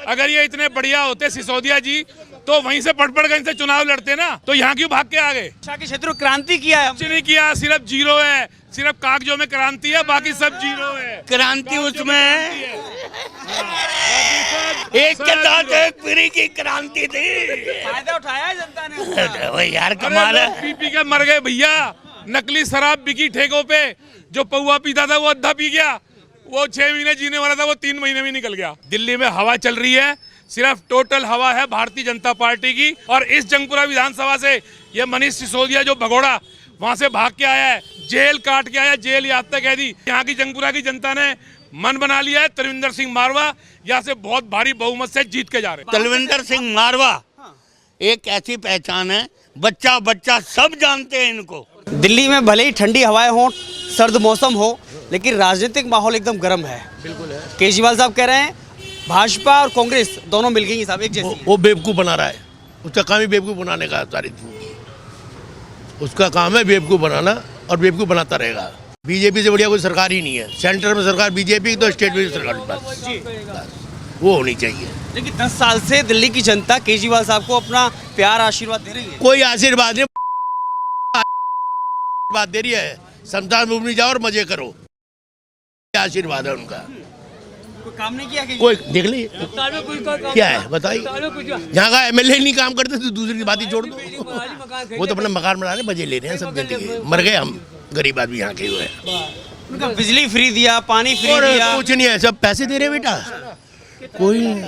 अगर ये इतने बढ़िया होते सिसोदिया जी तो वहीं से पटपड़गंज से चुनाव लड़ते ना, तो यहाँ क्यों भाग के आ गए? शिक्षा के क्षेत्र में क्रांति किया है कुछ नहीं किया, सिर्फ जीरो है, सिर्फ कागजों में क्रांति है, बाकी सब जीरो है। क्रांति उसमें है, एक के साथ एक फ्री की क्रांति थी, फायदा उठाया है जनता ने। वो यार कमाल है। पी पी के मर गए भैया, नकली शराब बिकी ठेकों पे, जो पौवा पीता था वो अद्धा पी गया, वो 6 महीने जीने वाला था वो 3 महीने में निकल गया। दिल्ली में हवा चल रही है, सिर्फ टोटल हवा है भारतीय जनता पार्टी की। और इस जंगपुरा विधानसभा से ये मनीष सिसोदिया जो भगोड़ा वहां से भाग के आया है, जेल काट के आया, जेल यात्रा कह दी। यहाँ की जंगपुरा की जनता ने मन बना लिया है, तलविंदर सिंह मारवा यहाँ से बहुत भारी बहुमत से जीत के जा रहे हैं। तलविंदर सिंह मारवा एक ऐसी पहचान है, बच्चा बच्चा सब जानते हैं इनको। दिल्ली में भले ही ठंडी हवाएं हो, सर्द मौसम हो, लेकिन राजनीतिक माहौल एकदम गर्म है। बिल्कुल है। केजरीवाल साहब कह रहे हैं भाजपा और कांग्रेस दोनों मिल गई साहब एक जैसी। वो बेवकूफ़ बना रहा है, उसका काम ही बेवकूफ़ बनाने का। सारी उसका काम है बेवकूफ़ बनाना और बेवकूफ़ बनाता रहेगा। बीजेपी से बढ़िया कोई सरकार ही नहीं है। सेंटर में सरकार बीजेपी तो स्टेट में सरकार बस वो होनी चाहिए। लेकिन 10 साल से दिल्ली की जनता केजरीवाल साहब को अपना प्यार आशीर्वाद दे रही है। कोई आशीर्वाद नहीं, बात दे रही है। शमशान भूमि जाओ और मजे करो, आशीर्वाद है उनका। कोई काम नहीं किया? कोई देख ली क्या है बताइए। यहाँ का एमएलए नहीं काम करते तो दूसरी की बात ही छोड़ दो। वो तो अपना मकान बना रहे, मजे ले रहे हैं सब जिंदगी। मर गए हम गरीब आदमी यहाँ के हुए। उनका बिजली फ्री दिया, पानी फ्री दिया, कुछ नहीं है, सब पैसे दे रहे बेटा। कोई नहीं।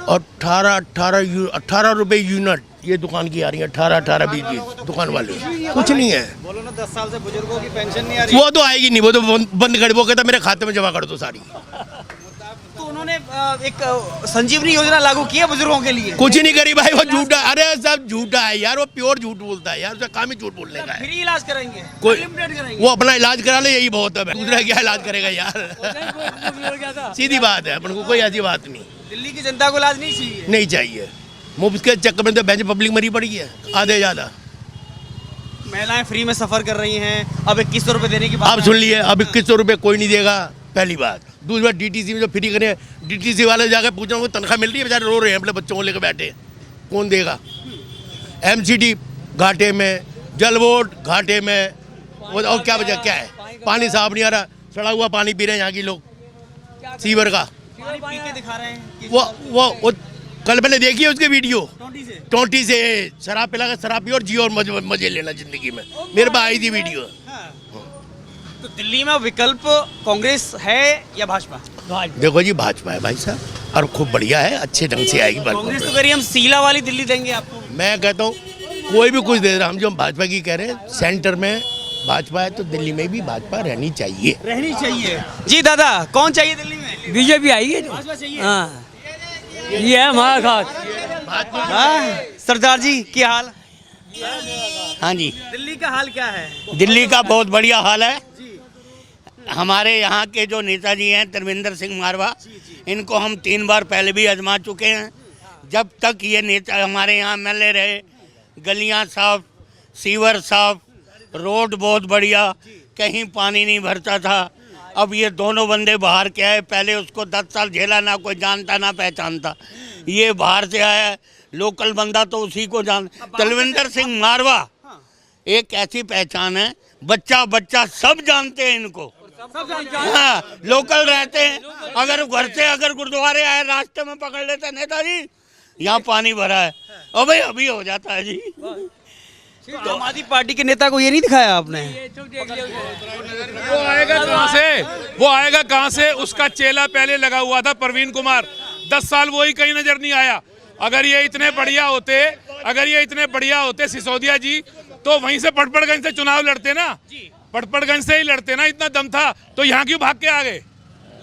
और 18 रुपए यूनिट ये दुकान की आ रही है, 18 20 दुकान वाले। कुछ नहीं है। बोलो ना 10 साल से बुजुर्गों की पेंशन नहीं आ रही। वो तो आएगी नहीं, वो तो बंद कर, वो कहता मेरे खाते में जमा कर दो सारी। तो उन्होंने एक संजीवनी योजना लागू की है बुजुर्गों के लिए। कुछ नहीं करी भाई, वो झूठा। अरे सब झूठा है यार, वो प्योर झूठ बोलता है यार, उसका काम ही झूठ बोलने का है। फ्री इलाज कराएंगे, कोई वो अपना इलाज करा ले, यही बहुत है। दूसरा क्या इलाज करेगा यार? सीधी बात है, अपन को कोई ऐसी बात नहीं। दिल्ली की जनता को इलाज नहीं चाहिए, नहीं चाहिए। मुफ्त के चक्कर में तो बेंच पब्लिक मरी पड़ी है आधे ज्यादा। महिलाएं फ्री में सफर कर रही हैं, अब 2100 रुपए देने की बात। आप सुन लिए, अब 2100 रुपए कोई नहीं देगा, पहली बात। दूसरी बात, डीटीसी में जो फ्री करे, डीटीसी वाले जाकर पूछ रहा हूँ तनख्वाह मिल रही है? बेचारे रो रहे हैं अपने बच्चों को लेकर बैठे, कौन देगा? एमसीडी घाटे में, जल बोर्ड घाटे में, और क्या वजह क्या है? पानी साफ नहीं आ रहा, सड़ा हुआ पानी पी रहे हैं यहाँ के लोग, सीवर का। पी के दिखा रहे हैं वो कल मैंने देखी है उसके वीडियो, टोंटी से शराब पिला, शराब पी और जियो और मजे लेना जिंदगी में। मेरे पास आई थी वीडियो। तो दिल्ली में विकल्प कांग्रेस है या भाजपा? देखो जी, भाजपा है भाई साहब, और खूब बढ़िया है, अच्छे ढंग से आएगी। कांग्रेस तो करिए हम सीला वाली दिल्ली देंगे आपको। मैं कहता हूँ कोई भी कुछ दे रहा, हम जो भाजपा की कह रहे हैं, सेंटर में भाजपा है तो दिल्ली में भी भाजपा रहनी चाहिए। रहनी चाहिए जी। दादा कौन चाहिए दिल्ली में? बीजेपी आई है, भाजपा चाहिए। हाँ ये है हमारा खास। सरदार जी क्या हाल? हाँ जी, दिल्ली का हाल क्या है? दिल्ली का बहुत बढ़िया हाल है। हमारे यहाँ के जो नेताजी हैं तलविंदर सिंह मारवा, इनको हम 3 बार पहले भी आजमा चुके हैं। जब तक ये नेता हमारे यहाँ एमएलए रहे, गलियाँ साफ, सीवर साफ, रोड बहुत बढ़िया, कहीं पानी नहीं भरता था। अब ये दोनों बंदे बाहर के आए, पहले उसको 10 साल झेला, ना कोई जानता ना पहचानता। ये बाहर से आया, लोकल बंदा तो उसी को जान। तलविंदर सिंह मारवा एक ऐसी पहचान है, बच्चा बच्चा सब जानते हैं इनको। हाँ, लोकल रहते हैं। अगर घर से अगर गुरुद्वारे आए, रास्ते में पकड़ लेते हैं, नेताजी यहाँ पानी भरा है, और भाई अभी हो जाता है जी। तो आम आदमी पार्टी के नेता को ये नहीं दिखाया आपने? वो आएगा कहाँ से? वो आएगा कहाँ से? उसका चेला पहले लगा हुआ था प्रवीण कुमार, 10 साल वही कहीं नजर नहीं आया। अगर ये इतने बढ़िया होते सिसोदिया जी तो वहीं से पटपड़गंज से चुनाव लड़ते ना, पटपड़गंज से ही लड़ते ना, इतना दम था। तो यहाँ क्यों भाग के आ गए?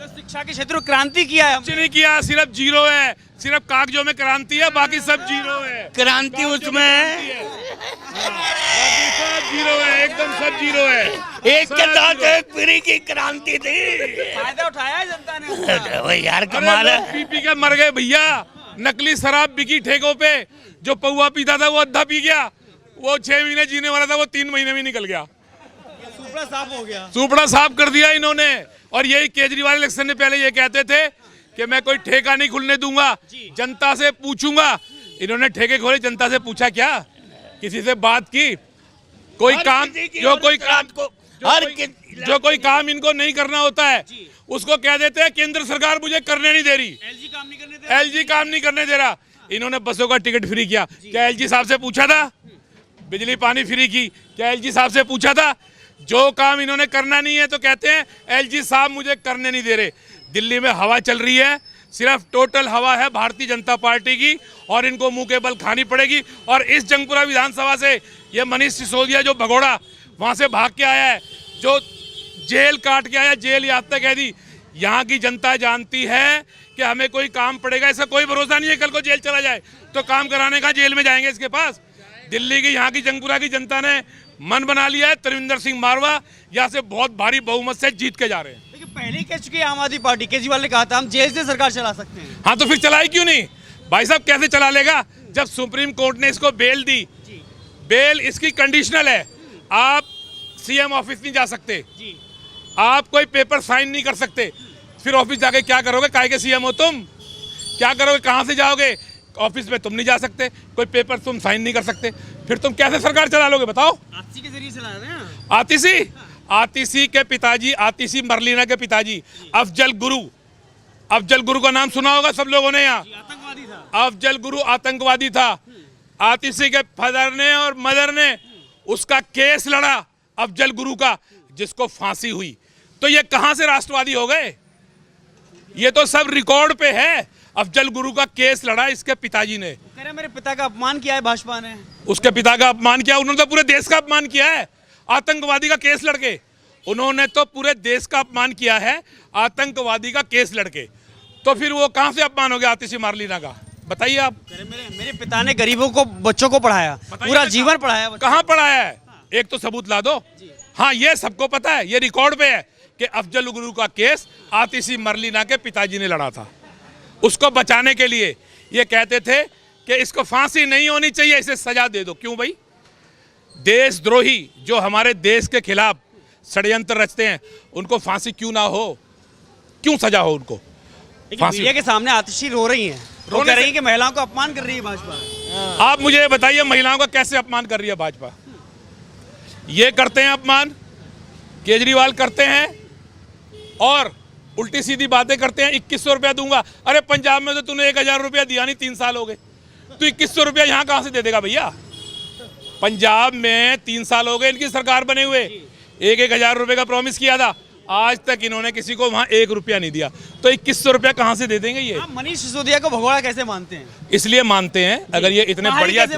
शिक्षा के क्षेत्र में क्रांति किया है। कुछ नहीं किया, सिर्फ जीरो है, सिर्फ कागजों में क्रांति है, बाकी सब जीरो है। क्रांति उसमें है, सब जीरो है, एकदम सब जीरो है। एक के साथ एक फ्री की क्रांति थी, फायदा उठाया है जनता ने। वो यार कमाल है। पी पी के मर गए भैया, नकली शराब बिकी ठेकों पे, जो पौवा पीता था वो अद्धा पी गया, वो 6 महीने जीने वाला था वो 3 महीने में निकल गया। सुपड़ा साफ हो गया, सुपड़ा साफ कर दिया इन्होंने। और यही केजरीवाल इलेक्शन से पहले ये कहते थे कि मैं कोई ठेका नहीं खुलने दूंगा, जनता से पूछूंगा। इन्होंने ठेके खोले, जनता से पूछा क्या? किसी से बात की? कोई काम जो कोई काम इनको नहीं करना होता है उसको कह देते हैं केंद्र सरकार मुझे करने नहीं दे रही, एलजी काम नहीं करने दे रहा। इन्होंने बसों का टिकट फ्री किया, क्या एलजी साहब से पूछा था? बिजली पानी फ्री की, क्या एलजी साहब से पूछा था? जो काम इन्होंने करना नहीं है तो कहते हैं एलजी साहब मुझे करने नहीं दे रहे। दिल्ली में हवा चल रही है, सिर्फ टोटल हवा है भारतीय जनता पार्टी की, और इनको मुंह के बल खानी पड़ेगी। और इस जंगपुरा विधानसभा से ये मनीष सिसोदिया जो भगोड़ा वहां से भाग के आया है, जो जेल काट के आया, जेल यात्रा कैदी, यहाँ की जनता जानती है कि हमें कोई काम पड़ेगा, इसका कोई भरोसा नहीं है कल को जेल चला जाए तो काम कराने का जेल में जाएंगे इसके पास। दिल्ली की यहाँ की जंगपुरा की जनता ने मन बना लिया है, तरविंदर सिंह मारवा यहाँ से बहुत भारी बहुमत से जीत के जा रहे हैं। लेकिन पहले कह चुकी है आम आदमी पार्टी, केजरीवाल ने कहा था हम जेल से सरकार चला सकते हैं। हाँ तो फिर चलाई क्यों नहीं? भाई साहब कैसे चला लेगा जब सुप्रीम कोर्ट ने इसको बेल दी? बेल इसकी कंडीशनल है, आप सीएम ऑफिस नहीं जा सकते, आप कोई पेपर साइन नहीं कर सकते। फिर ऑफिस जाके क्या करोगे? काहे के सीएम हो तुम? क्या करोगे? कहाँ से जाओगे? ऑफिस में तुम नहीं जा सकते, कोई पेपर तुम साइन नहीं कर सकते, फिर तुम कैसे सरकार चला लोगे बताओ? आतिशी के जरिए चला रहे हैं। आतिशी, आतिशी के पिताजी, आतिशी मरलीना के पिताजी अफजल गुरु का नाम सुना होगा सब लोगों ने यहाँ। आतंकवादी था। अफजल गुरु आतंकवादी था। आतिशी के फादर ने और मदर ने उसका केस लड़ा अफजल गुरु का, जिसको फांसी हुई। तो ये कहां से राष्ट्रवादी हो गए? ये तो सब रिकॉर्ड पे है। अफजल गुरु का केस लड़ा इसके पिताजी ने। कह रहे मेरे पिता का अपमान किया है भाजपा ने। उसके पिता का अपमान किया, उन्होंने तो पूरे देश का अपमान किया है आतंकवादी का केस लड़के। उन्होंने तो पूरे देश का अपमान किया है आतंकवादी का केस लड़के। तो फिर वो कहां से अपमान हो गया आतिशी मारलीना का? बताइए आप। मेरे पिता ने गरीबों को, बच्चों को पढ़ाया, पूरा जीवन पढ़ाया। कहाँ पढ़ाया है? एक तो सबूत ला दो। हाँ ये सबको पता है, ये रिकॉर्ड पे है कि अफजल गुरु का केस आतिशी मरलीना के पिताजी ने लड़ा था। उसको बचाने के लिए ये कहते थे कि इसको फांसी नहीं होनी चाहिए, इसे सजा दे दो। क्यों भाई? देशद्रोही जो हमारे देश के खिलाफ षड्यंत्र रचते हैं उनको फांसी क्यों ना हो? क्यों सजा हो उनको? मीडिया के सामने आतिशी रो रही हैं, वो कह रही है कि महिलाओं का अपमान कर रही है भाजपा। आप मुझे ये बताइए महिलाओं का कैसे अपमान कर रही है भाजपा? ये करते हैं अपमान, केजरीवाल करते हैं और उल्टी सीधी बातें करते हैं। 2100 रुपया दूंगा, अरे पंजाब में तो तूने 1000 रुपया दिया नहीं, 3 साल हो गए, तो 2100 रुपया यहाँ कहाँ से दे देगा भैया? पंजाब में 3 साल हो गए इनकी सरकार बने हुए, 1,000 रुपये का प्रॉमिस किया था, आज तक इन्होंने किसी को वहाँ 1 रुपया नहीं दिया, तो 2100 रुपया कहाँ से दे देंगे ये? मनीष सिसोदिया को भगोड़ा कैसे मानते हैं? इसलिए मानते हैं, अगर ये इतने बढ़िया थे,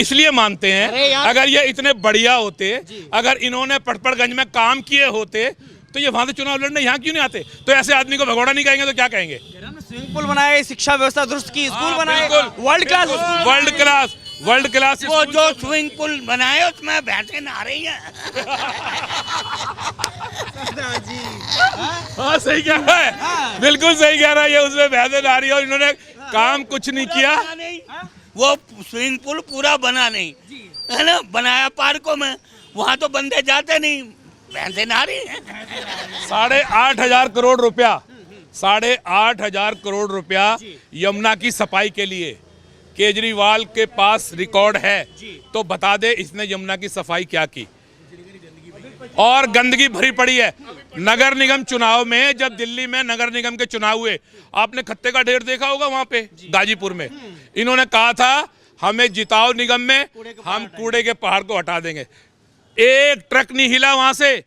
इसलिए मानते हैं, अगर ये इतने बढ़िया होते, अगर इन्होंने पटपड़गंज में काम किए होते तो ये वहां से चुनाव लड़ने यहाँ क्यों नहीं आते? तो ऐसे आदमी को भगोड़ा नहीं कहेंगे तो क्या कहेंगे? स्विमिंग पूल बनाए, शिक्षा व्यवस्था दुरुस्त की, स्कूल बनाए, वर्ल्ड क्लास। वो जो स्विमिंग पूल बनाए उसमें भैंसें नहा रही हैं। हाँ सही कह रहा है, बिल्कुल सही कह रहा है, ये उसमें भैंसें नहा रही है और इन्होंने काम कुछ नहीं किया। वो स्विमिंग पूल पूरा बना नहीं है ना, बनाया पार्कों में, वहाँ तो बंदे जाते नहीं, भैंसें नहा रही हैं। 8,500 करोड़ रुपया, 8,500 करोड़ रुपया यमुना की सफाई के लिए केजरीवाल के पास रिकॉर्ड है। तो बता दे इसने यमुना की सफाई क्या की? और गंदगी भरी पड़ी है। नगर निगम चुनाव में, जब दिल्ली में नगर निगम के चुनाव हुए, आपने खत्ते का ढेर देखा होगा वहां पे गाजीपुर में। इन्होंने कहा था हमें जिताओ निगम में, हम कूड़े के पहाड़ को हटा देंगे। एक ट्रक नहीं हिला वहां से।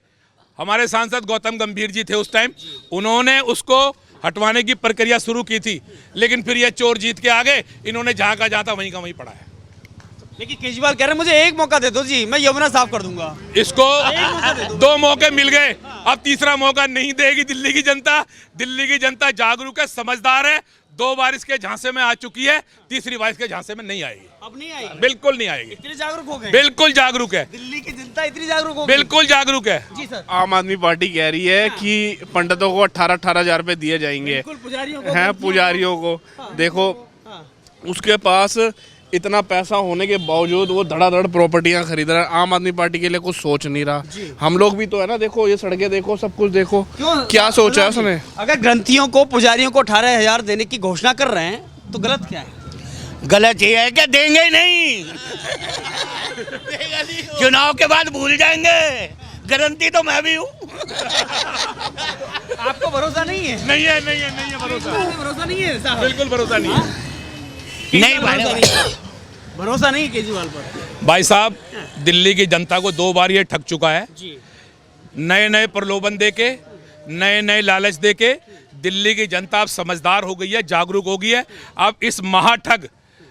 हमारे सांसद गौतम गंभीर जी थे उस टाइम, उन्होंने उसको हटवाने की प्रक्रिया शुरू की थी, लेकिन फिर ये चोर जीत के आ गए, इन्होंने जहां का जहां था वहीं का वहीं पढ़ाया। लेकिन केजरीवाल कह रहे हैं मुझे एक मौका दे दो जी, मैं यमुना साफ कर दूंगा। इसको 2 मौके मिल गए, अब तीसरा मौका नहीं देगी दिल्ली की जनता। दिल्ली की जनता जागरूक है, समझदार है, 2 बार इसके झांसे में आ चुकी है, तीसरी बार इसके झांसे में नहीं आएगी। अब नहीं आएगी? बिल्कुल नहीं आएगी। इतने जागरूक हो गए? बिल्कुल जागरूक है दिल्ली की जनता, इतनी जागरूक हो गई? बिल्कुल जागरूक है जी सर। आम आदमी पार्टी कह रही है कि पंडितों को 18-18 हजार रुपए दिए जाएंगे, पुजारियों को हैं पुजारियों को। देखो उसके पास इतना पैसा होने के बावजूद वो धड़ाधड़ प्रॉपर्टियां खरीद रहा है। आम आदमी पार्टी के लिए कुछ सोच नहीं रहा। हम लोग भी तो है ना, देखो ये सड़कें देखो, सब कुछ देखो, क्या सोचा है उसने। अगर ग्रंथियों को, पुजारियों को 18,000 देने की घोषणा कर रहे हैं तो गलत क्या है? गलत ये है कि देंगे ही नहीं। चुनाव के बाद भूल जाएंगे। गारंटी तो मैं भी हूँ। आपको भरोसा नहीं है? नहीं है, नहीं है, नहीं है भरोसा, भरोसा नहीं है साहब? बिल्कुल भरोसा नहीं है। नहीं भाई, भरोसा नहीं है केजरीवाल पर। भाई साहब, दिल्ली की जनता को 2 बार ये ठग चुका है। नए नए प्रलोभन देके, नए नए लालच देके दिल्ली की जनता अब समझदार हो गई है, जागरूक हो गई है। अब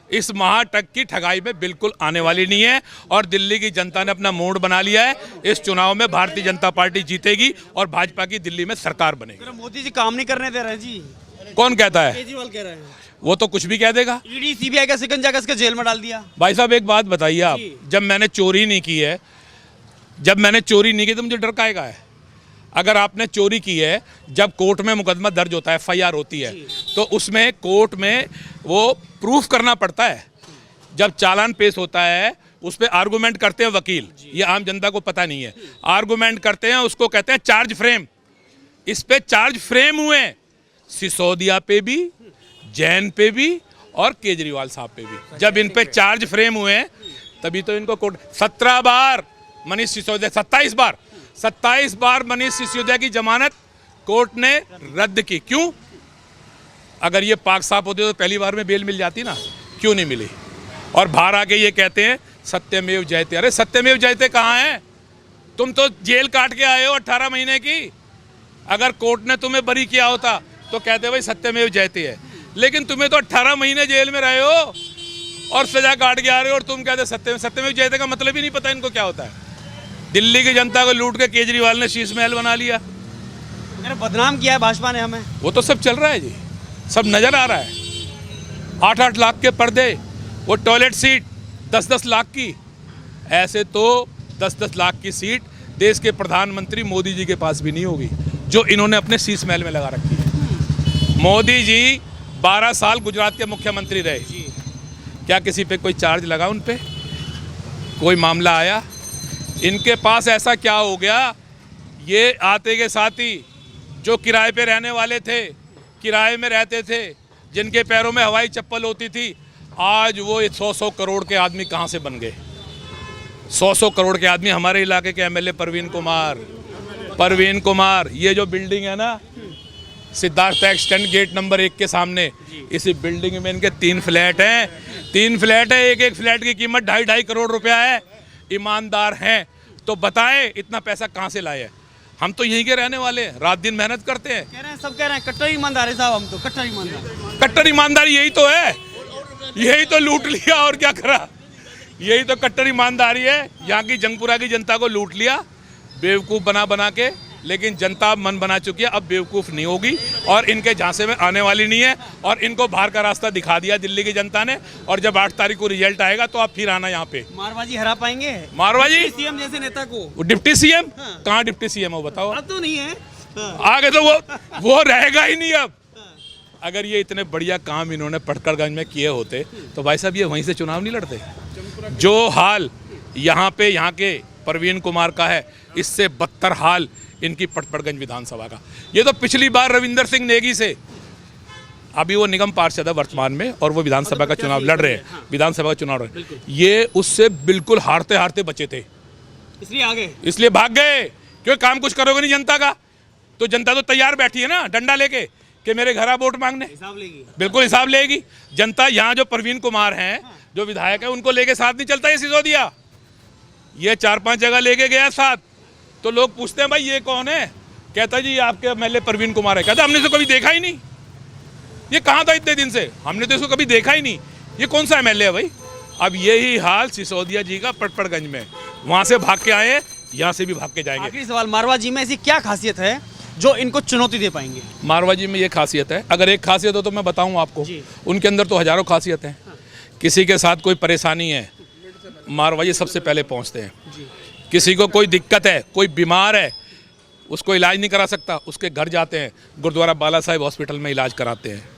इस महाठग की ठगाई में बिल्कुल आने वाली नहीं है और दिल्ली की जनता ने अपना मूड बना लिया है। इस चुनाव में भारतीय जनता पार्टी जीतेगी और भाजपा की दिल्ली में सरकार बनेगी। मोदी जी काम नहीं करने दे रहे जी। कौन कहता है? केजरीवाल कह रहे हैं। वो तो कुछ भी कह देगा। ईडी सीबीआई का शिकंजा कसके जेल में डाल दिया। भाई साहब एक बात बताइए आप, जब मैंने चोरी नहीं की है, तो मुझे डर काहेगा है? अगर आपने चोरी की है, जब कोर्ट में मुकदमा दर्ज होता है, FIR होती है, तो उसमें कोर्ट में वो प्रूफ करना पड़ता है। जब चालान पेश होता है उस पर आर्गूमेंट करते हैं वकील, ये आम जनता को पता नहीं है। आर्गूमेंट करते हैं, उसको कहते हैं चार्ज फ्रेम। इस पे चार्ज फ्रेम हुए सिसोदिया पे भी, जैन पे भी और केजरीवाल साहब पे भी। जब इन पे चार्ज फ्रेम हुए तभी तो इनको कोर्ट 17 बार मनीष सिसोदिया 27 बार मनीष सिसोदिया की जमानत कोर्ट ने रद्द की। क्यों? अगर ये पाक साफ होते तो पहली बार में बेल मिल जाती ना, क्यों नहीं मिली? और बाहर आके ये कहते हैं सत्यमेव जयते। अरे सत्यमेव जयते कहाँ है? तुम तो जेल काट के आए हो 18 महीने की। अगर कोर्ट ने तुम्हें बरी किया होता तो कहते भाई सत्यमेव जयते है, लेकिन तुम्हें तो 18 महीने जेल में रहे हो और सजा काट के आ रहे हो और तुम कहते सत्यमेव जयते का मतलब ही नहीं पता इनको क्या होता है। दिल्ली की जनता को लूट के केजरीवाल ने शीश महल बना लिया। बदनाम किया है भाजपा ने हमें। वो तो सब चल रहा है जी, सब नजर आ रहा है। 8-8 लाख के पर्दे, वो टॉयलेट सीट 10-10 लाख की। ऐसे तो 10-10 लाख की सीट देश के प्रधानमंत्री मोदी जी के पास भी नहीं होगी, जो इन्होंने अपने शीश महल में लगा रखी है। मोदी जी 12 साल गुजरात के मुख्यमंत्री रहे, क्या किसी पे कोई चार्ज लगा? उन पे कोई मामला आया? इनके पास ऐसा क्या हो गया? ये आते के साथ ही जो किराए पे रहने वाले थे, किराए में रहते थे, जिनके पैरों में हवाई चप्पल होती थी, आज वो 100-100 करोड़ के आदमी कहाँ से बन गए? 100-100 करोड़ के आदमी। हमारे इलाके के MLA परवीन कुमार, ये जो बिल्डिंग है ना सिद्धार्थ एक्सटेंड गेट नंबर 1 के सामने, इसी बिल्डिंग में इनके 3 फ्लैट हैं। 3 फ्लैट है, एक फ्लैट की कीमत 2.5 करोड़ रुपया है। ईमानदार हैं तो बताएं इतना पैसा कहाँ से लाए हैं? हम तो यहीं के रहने वाले हैं, रात दिन मेहनत करते हैं। सब कह रहे हैं कट्टर ईमानदार है साहब, हम तो कट्टर ईमानदार। कट्टर ईमानदारी यही तो है, यही तो लूट लिया और क्या करा। यही तो कट्टर ईमानदारी है। यहाँ की जंगपुरा की जनता को लूट लिया बेवकूफ़ बना के, लेकिन जनता मन बना चुकी है, अब बेवकूफ़ नहीं होगी और इनके झांसे में आने वाली नहीं है। और इनको बाहर का रास्ता दिखा दिया दिल्ली की जनता ने। और जब 8 तारीख को रिजल्ट आएगा तो आप फिर आना यहाँ पे। मारवाजी हरा पाएंगे? मारवाजी सीएम जैसे नेता को? Deputy CM? कहाँ डिप्टी सीएम हो बताओ? अब तो नहीं है। आगे तो वो रहेगा ही नहीं अब। अगर ये इतने बढ़िया काम इन्होंने पटकड़गंज में किए होते तो भाई साहब ये वहीं से चुनाव नहीं लड़ते। जो हाल यहाँ के परवीन कुमार का है, इससे बदतर हाल इनकी पटपड़गंज विधानसभा का। ये तो पिछली बार रविंदर सिंह नेगी से, अभी वो निगम पार्षद है वर्तमान में और वो विधानसभा का चुनाव लड़ रहे हैं, विधानसभा का चुनाव लड़ रहे हैं। ये उससे बिल्कुल हारते बचे थे, इसलिए भाग गए। क्योंकि काम कुछ करोगे नहीं जनता का, तो जनता तो तैयार बैठी है ना डंडा लेके कि मेरे घर आ वोट मांगने। हिसाब लेगी, बिल्कुल हिसाब लेगी जनता। यहाँ जो परवीन कुमार हैं, जो विधायक है, उनको लेके साथ नहीं चलता ये सिसोदिया। ये 4-5 जगह लेके गया साथ, तो लोग पूछते हैं भाई ये कौन है? कहता जी आपके MLA परवीन कुमार है। कहता हमने तो कभी देखा ही नहीं, ये कहाँ था इतने दिन से, हमने तो इसको कभी देखा ही नहीं, ये कौन सा MLA है भाई? अब यही हाल सिसोदिया जी का पटपड़गंज में, वहाँ से भाग के आए, यहाँ से भी भाग के जाएंगे। आखिरी सवाल, मारवा जी में ऐसी क्या खासियत है जो इनको चुनौती दे पाएंगे? मारवा जी में ये खासियत है, अगर एक खासियत हो तो मैं बताऊँ आपको, उनके अंदर तो हजारों खासियत हैं। किसी के साथ कोई परेशानी है, मारवा जी सबसे पहले पहुँचते हैं। किसी को कोई दिक्कत है, कोई बीमार है, उसको इलाज नहीं करा सकता, उसके घर जाते हैं, गुरुद्वारा बाला साहिब हॉस्पिटल में इलाज कराते हैं।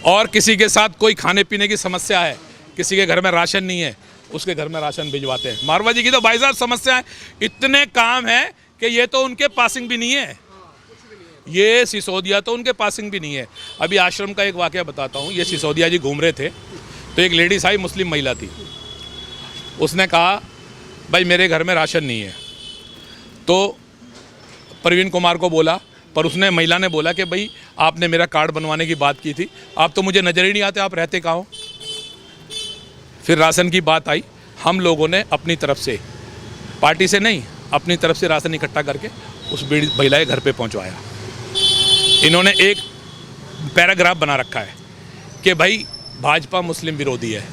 और किसी के साथ कोई खाने पीने की समस्या है, किसी के घर में राशन नहीं है उसके घर में राशन भिजवाते हैं। मारवा जी की तो भाई साहब समस्याएं इतने काम है कि ये तो उनके पासिंग भी नहीं है, ये सिसोदिया तो उनके पासिंग भी नहीं है। अभी आश्रम का एक वाकया बताता हूँ। ये सिसोदिया जी घूम रहे थे तो एक लेडीज आई, मुस्लिम महिला थी। उसने कहा भाई मेरे घर में राशन नहीं है, तो प्रवीण कुमार को बोला, पर उसने महिला ने बोला कि भाई आपने मेरा कार्ड बनवाने की बात की थी, आप तो मुझे नज़र ही नहीं आते, आप रहते कहाँ हो। फिर राशन की बात आई, हम लोगों ने अपनी तरफ से, पार्टी से नहीं, अपनी तरफ से राशन इकट्ठा करके उस महिला के घर पे पहुंचवाया। इन्होंने एक पैराग्राफ बना रखा है कि भाई भाजपा मुस्लिम विरोधी है।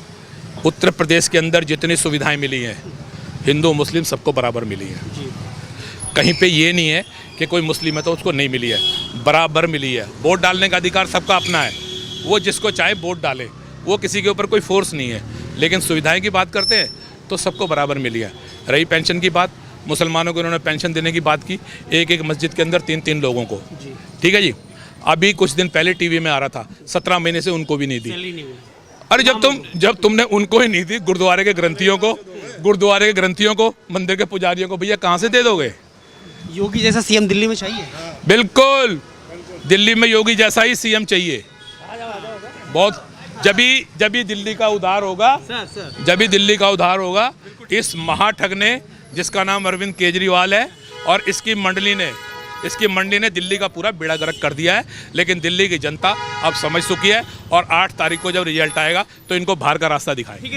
उत्तर प्रदेश के अंदर जितनी सुविधाएं मिली हैं हिंदू मुस्लिम सबको बराबर मिली है। कहीं पे ये नहीं है कि कोई मुस्लिम है तो उसको नहीं मिली है, बराबर मिली है। वोट डालने का अधिकार सबका अपना है, वो जिसको चाहे वोट डाले, वो किसी के ऊपर कोई फोर्स नहीं है। लेकिन सुविधाएं की बात करते हैं तो सबको बराबर मिली है। रही पेंशन की बात, मुसलमानों को इन्होंने पेंशन देने की बात की, एक एक मस्जिद के अंदर 3-3 लोगों को। ठीक है जी। अभी कुछ दिन पहले टीवी में आ रहा था 17 महीने से उनको भी नहीं दी। अरे जब तुमने उनको ही नहीं दी, गुरुद्वारे के ग्रंथियों को, मंदिर के पुजारियों को, भैया कहाँ से दे दोगे। योगी जैसा सीएम दिल्ली में चाहिए। बिल्कुल, दिल्ली में योगी जैसा ही सीएम चाहिए। बहुत जब भी दिल्ली का उद्धार होगा, इस महाठग ने, जिसका नाम अरविंद केजरीवाल है, और इसकी मंडली ने दिल्ली का पूरा बेड़ा गर्क कर दिया है। लेकिन दिल्ली की जनता अब समझ चुकी है और 8 तारीख को जब रिजल्ट आएगा तो इनको बाहर का रास्ता दिखाएगी।